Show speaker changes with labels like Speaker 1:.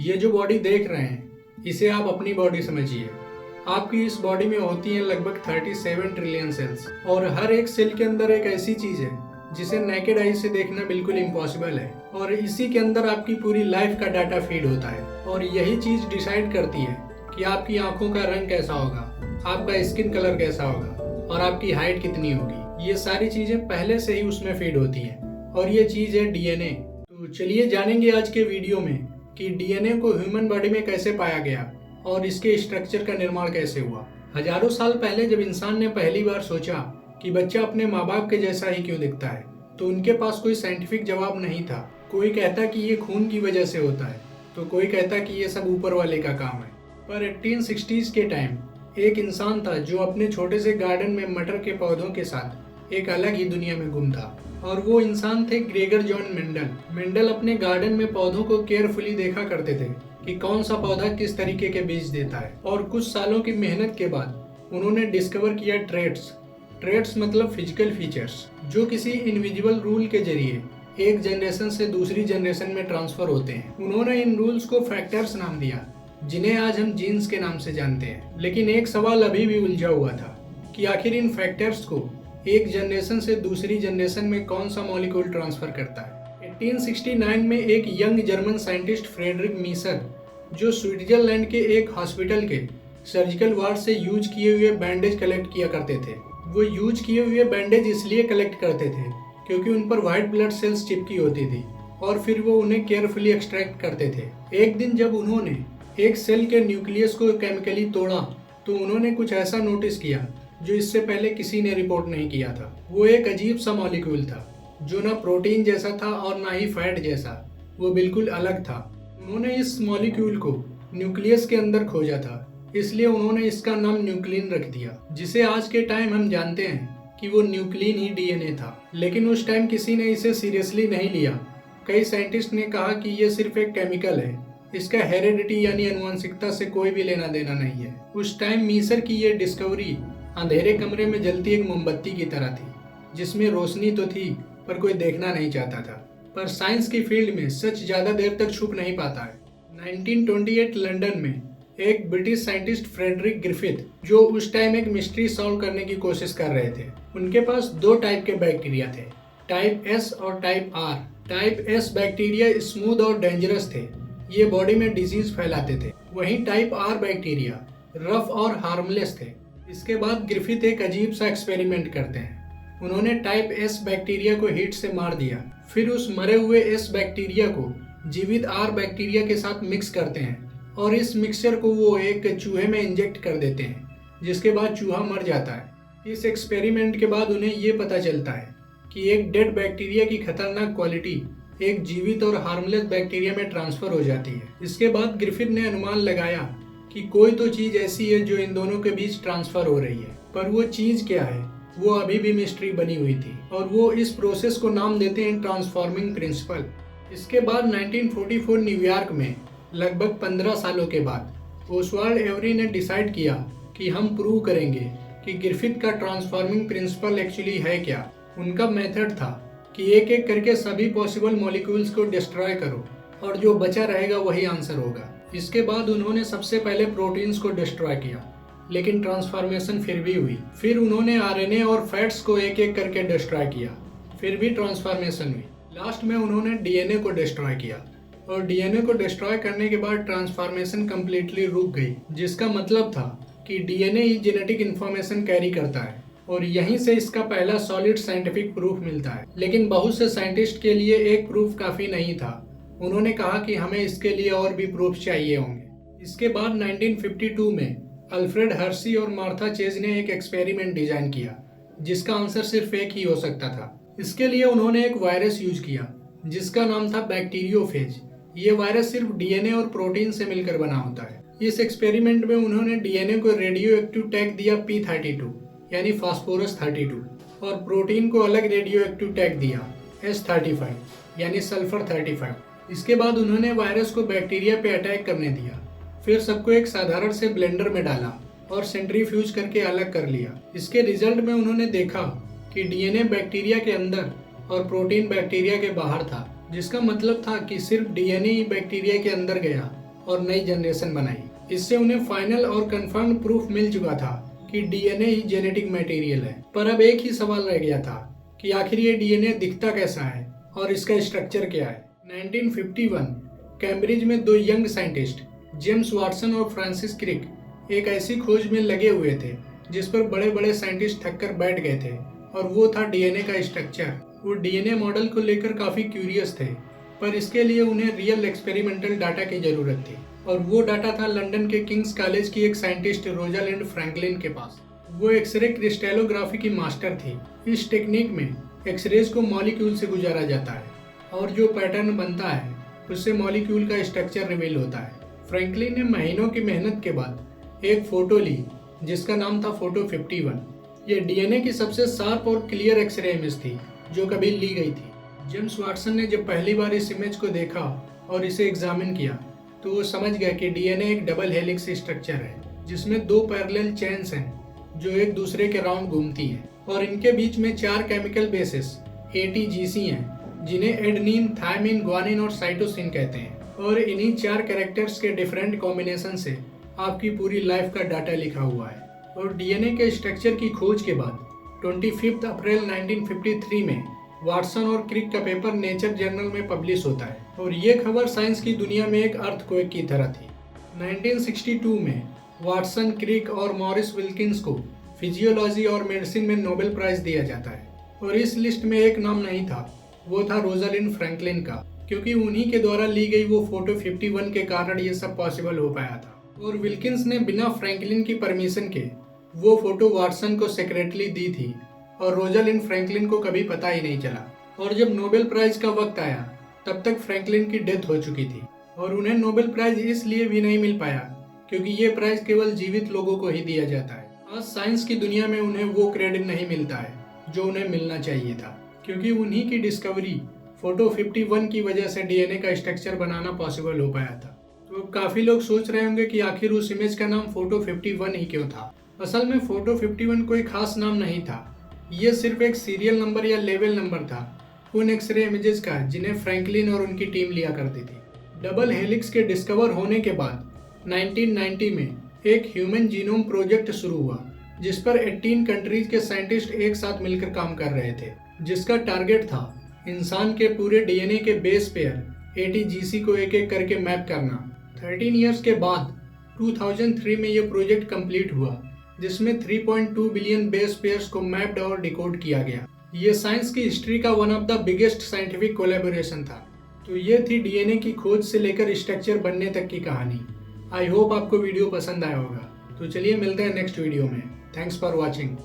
Speaker 1: ये जो बॉडी देख रहे हैं इसे आप अपनी बॉडी समझिए। आपकी इस बॉडी में होती हैं लगभग 37 ट्रिलियन सेल्स और हर एक सेल के अंदर एक ऐसी चीज है जिसे नेकेड आई से देखना बिल्कुल इम्पॉसिबल है और इसी के अंदर आपकी पूरी लाइफ का डाटा फीड होता है और यही चीज डिसाइड करती है कि आपकी आंखों का रंग कैसा होगा, आपका स्किन कलर कैसा होगा और आपकी हाइट कितनी होगी। ये सारी चीजें पहले से ही उसमें फीड होती हैं और ये चीज है डीएनए। तो चलिए जानेंगे आज के वीडियो में कि डीएनए को ह्यूमन बॉडी में कैसे पाया गया और इसके स्ट्रक्चर का निर्माण कैसे हुआ। हजारों साल पहले जब इंसान ने पहली बार सोचा कि बच्चा अपने माँ बाप के जैसा ही क्यों दिखता है तो उनके पास कोई साइंटिफिक जवाब नहीं था। कोई कहता कि ये खून की वजह से होता है तो कोई कहता कि ये सब ऊपर वाले का काम है। पर 1860s के टाइम एक इंसान था जो अपने छोटे से गार्डन में मटर के पौधों के साथ एक अलग ही दुनिया में गुम था और वो इंसान थे ग्रेगर जॉन मेंडल। मेंडल अपने गार्डन में पौधों को केयरफुली देखा करते थे कि कौन सा पौधा किस तरीके के बीज देता है और कुछ सालों की मेहनत के बाद उन्होंने डिस्कवर किया ट्रेट्स मतलब फिजिकल फीचर्स जो किसी इनविजिबल रूल के जरिए एक जनरेशन से दूसरी जनरेशन में ट्रांसफर होते हैं। उन्होंने इन रूल्स को फैक्टर्स नाम दिया जिन्हें आज हम जीन्स के नाम से जानते हैं। लेकिन एक सवाल अभी भी उलझा हुआ था कि आखिर इन फैक्टर्स को एक जनरेशन से दूसरी जनरेशन में कौन सा मॉलिक्यूल ट्रांसफर करता है। 1869 में एक young German scientist Friedrich Miescher जो स्विट्जरलैंड के एक हॉस्पिटल के सर्जिकल वार्ड से यूज किए हुए बैंडेज कलेक्ट किया करते थे। वो यूज किए हुए बैंडेज इसलिए कलेक्ट करते थे क्योंकि उन पर व्हाइट ब्लड सेल्स चिपकी होती थी और फिर वो उन्हें केयरफुली एक्सट्रैक्ट करते थे। एक दिन जब उन्होंने एक सेल के न्यूक्लियस को केमिकली तोड़ा तो उन्होंने कुछ ऐसा नोटिस किया जो इससे पहले किसी ने रिपोर्ट नहीं किया था। वो एक अजीब सा मॉलिक्यूल था जो ना प्रोटीन जैसा था और ना ही फैट जैसा, वो बिल्कुल अलग था। उन्होंने इस मॉलिक्यूल को न्यूक्लियस के अंदर खोजा था इसलिए उन्होंने इसका नाम न्यूक्लिन रख दिया, जिसे आज के टाइम हम जानते हैं कि वो न्यूक्लिन ही डीएनए था। लेकिन उस टाइम किसी ने इसे सीरियसली नहीं लिया। कई साइंटिस्ट ने कहा कि ये सिर्फ एक केमिकल है, इसका हेरेडिटी यानी आनुवंशिकता से कोई भी लेना देना नहीं है। उस टाइम मीसर की ये डिस्कवरी अंधेरे कमरे में जलती एक मोमबत्ती की तरह थी जिसमें रोशनी तो थी पर कोई देखना नहीं चाहता था। पर साइंस की फील्ड में सच ज्यादा देर तक छुप नहीं पाता है। 1928 लंदन में एक ब्रिटिश साइंटिस्ट फ्रेडरिक ग्रिफिथ जो उस टाइम एक मिस्ट्री सॉल्व करने की कोशिश कर रहे थे, उनके पास दो टाइप के बैक्टीरिया थे, टाइप एस और type R. Type S bacteria smooth और डेंजरस थे, ये बॉडी में डिजीज फैलाते थे। वहीं टाइप आर बैक्टीरिया रफ और हार्मलेस थे। इसके बाद ग्रिफिथ एक अजीब सा एक्सपेरिमेंट करते हैं। उन्होंने टाइप एस बैक्टीरिया को हीट से मार दिया, फिर उस मरे हुए एस बैक्टीरिया को जीवित आर बैक्टीरिया के साथ मिक्स करते हैं और इस मिक्सचर को वो एक चूहे में इंजेक्ट कर देते हैं जिसके बाद चूहा मर जाता है। इस एक्सपेरिमेंट के बाद उन्हें ये पता चलता है कि एक डेड बैक्टीरिया की खतरनाक क्वालिटी एक जीवित और हार्मलेस बैक्टीरिया में ट्रांसफर हो जाती है। इसके बाद ग्रिफिथ ने अनुमान लगाया कि कोई तो चीज ऐसी है जो इन दोनों के बीच ट्रांसफर हो रही है, पर वो चीज क्या है वो अभी भी मिस्ट्री बनी हुई थी और वो इस प्रोसेस को नाम देते हैं ट्रांसफॉर्मिंग प्रिंसिपल। इसके बाद 1944 न्यूयॉर्क में लगभग 15 सालों के बाद ओसवाल्ड एवरी ने डिसाइड किया कि हम प्रूव करेंगे कि ग्रिफिथ का ट्रांसफॉर्मिंग प्रिंसिपल एक्चुअली है क्या। उनका मेथड था कि एक एक करके सभी पॉसिबल मॉलिक्यूल्स को डिस्ट्रॉय करो और जो बचा रहेगा वही आंसर होगा। इसके बाद उन्होंने सबसे पहले प्रोटीन्स को डिस्ट्रॉय किया लेकिन ट्रांसफॉर्मेशन फिर भी हुई। फिर उन्होंने आरएनए और फैट्स को एक एक करके डिस्ट्रॉय किया, फिर भी ट्रांसफॉर्मेशन हुई। लास्ट में उन्होंने डीएनए को डिस्ट्रॉय किया और डीएनए को डिस्ट्रॉय करने के बाद ट्रांसफॉर्मेशन कम्प्लीटली रुक गई, जिसका मतलब था कि डीएनए ही जेनेटिक इंफॉर्मेशन कैरी करता है और यहीं से इसका पहला सॉलिड साइंटिफिक प्रूफ मिलता है। लेकिन बहुत से साइंटिस्ट के लिए एक प्रूफ काफी नहीं था, उन्होंने कहा कि हमें इसके लिए और भी प्रूफ चाहिए होंगे। इसके बाद 1952 में अल्फ्रेड हर्शी और मार्था चेज ने एक एक्सपेरिमेंट डिजाइन किया जिसका आंसर सिर्फ एक ही हो सकता था। इसके लिए उन्होंने एक वायरस यूज किया जिसका नाम था बैक्टीरियोफेज। ये वायरस सिर्फ डीएनए और प्रोटीन से मिलकर बना होता है। इस एक्सपेरिमेंट में उन्होंने डीएनए को रेडियो एक्टिव टैग दिया P32 यानी फास्फोरस 32 और प्रोटीन को अलग रेडियो एक्टिव टैग दिया S35 यानी सल्फर 35। इसके बाद उन्होंने वायरस को बैक्टीरिया पे अटैक करने दिया, फिर सबको एक साधारण से ब्लेंडर में डाला और सेंट्रीफ्यूज करके अलग कर लिया। इसके रिजल्ट में उन्होंने देखा कि डीएनए बैक्टीरिया के अंदर और प्रोटीन बैक्टीरिया के बाहर था, जिसका मतलब था कि सिर्फ डीएनए ही बैक्टीरिया के अंदर गया और नई जनरेशन बनाई। इससे उन्हें फाइनल और कंफर्म प्रूफ मिल चुका था कि डीएनए ही जेनेटिक मटेरियल है। पर अब एक ही सवाल रह गया था कि आखिर ये डीएनए दिखता कैसा है और इसका स्ट्रक्चर क्या है। 1951 कैम्ब्रिज में दो यंग साइंटिस्ट जेम्स वाटसन और फ्रांसिस क्रिक एक ऐसी खोज में लगे हुए थे जिस पर बड़े बड़े साइंटिस्ट थक कर बैठ गए थे, और वो था डीएनए का स्ट्रक्चर। वो डीएनए मॉडल को लेकर काफी क्यूरियस थे, पर इसके लिए उन्हें रियल एक्सपेरिमेंटल डाटा की जरूरत थी, और वो डाटा था लंदन के किंग्स कॉलेज की एक साइंटिस्ट रोजालिंड फ्रैंकलिन के पास। वो एक्सरे क्रिस्टलोग्राफी की मास्टर थी। इस टेक्निक में एक्सरेज को मॉलिक्यूल से गुजारा जाता है और जो पैटर्न बनता है उससे मॉलिक्यूल का स्ट्रक्चर रिवील होता है। फ्रैंकलिन ने महीनों की मेहनत के बाद एक फोटो ली जिसका नाम था फोटो 51। ये डीएनए की सबसे शार्प और क्लियर एक्सरे इमेज थी जो कभी ली गई थी। जेम्स वाटसन ने जब पहली बार इस इमेज को देखा और इसे एग्जामिन किया तो वो समझ गया कि डीएनए एक डबल हेलिक्स स्ट्रक्चर है जिसमें दो पैरेलल चेन्स हैं जो एक दूसरे के राउंड घूमती हैं, और इनके बीच में 4 केमिकल बेसिस ATGC हैं जिन्हें एडेनिन, थायमिन, ग्वानिन और साइटोसिन कहते हैं। और इन्हीं 4 कैरेक्टर्स के डिफरेंट कॉम्बिनेशन से आपकी पूरी लाइफ का डाटा लिखा हुआ है। और डीएनए के स्ट्रक्चर की खोज के बाद 25 अप्रैल 1953 में वाटसन और क्रिक का पेपर नेचर जर्नल में पब्लिश होता है, और ये खबर साइंस की दुनिया में एक अर्थक्वेक की तरह थी। 1962 में वाटसन, क्रिक और मॉरिस विल्किंस को फिजियोलॉजी और मेडिसिन में नोबेल प्राइज दिया जाता है, और इस लिस्ट में एक नाम नहीं था, वो था रोजालिंड फ्रैंकलिन का, क्योंकि उन्हीं के द्वारा ली गई वो फोटो 51 के कारण ये सब पॉसिबल हो पाया था। और विल्किंस ने बिना फ्रैंकलिन की परमिशन के वो फोटो वाटसन को सेक्रेटली दी थी, और रोजालिंड फ्रैंकलिन को कभी पता ही नहीं चला। और जब नोबेल प्राइज का वक्त आया तब तक फ्रैंकलिन की डेथ हो चुकी थी, और उन्हें नोबेल प्राइज इसलिए भी नहीं मिल पाया क्योंकि ये प्राइज केवल जीवित लोगों को ही दिया जाता है। आज साइंस की दुनिया में उन्हें वो क्रेडिट नहीं मिलता है जो उन्हें मिलना चाहिए था, क्योंकि उन्हीं की डिस्कवरी फोटो 51 की वजह से डीएनए का स्ट्रक्चर बनाना पॉसिबल हो पाया था। तो काफी लोग सोच रहे होंगे कि आखिर उस इमेज का नाम फोटो 51 ही क्यों था। असल में फोटो 51 कोई खास नाम नहीं था, ये सिर्फ एक सीरियल नंबर या लेवल नंबर था उन एक्सरे इमेजेस का जिन्हें फ्रैंकलिन और उनकी टीम लिया करती थी। डबल हेलिक्स के डिस्कवर होने के बाद 1990 में एक ह्यूमन जीनोम प्रोजेक्ट शुरू हुआ जिस पर 18 कंट्रीज के साइंटिस्ट एक साथ मिलकर काम कर रहे थे, जिसका टारगेट था इंसान के पूरे डीएनए के बेस पेयर ATGC को एक एक करके मैप करना। 13 इयर्स के बाद 2003 में यह प्रोजेक्ट कंप्लीट हुआ जिसमें 3.2 बिलियन बेस पेयर्स को मैप्ड और डिकोड किया गया। ये साइंस की हिस्ट्री का one of the biggest scientific collaboration था। तो ये थी डीएनए की खोज से लेकर स्ट्रक्चर बनने तक की कहानी। आई होप आपको वीडियो पसंद आया होगा। तो चलिए मिलते हैं नेक्स्ट वीडियो में। Thanks for watching.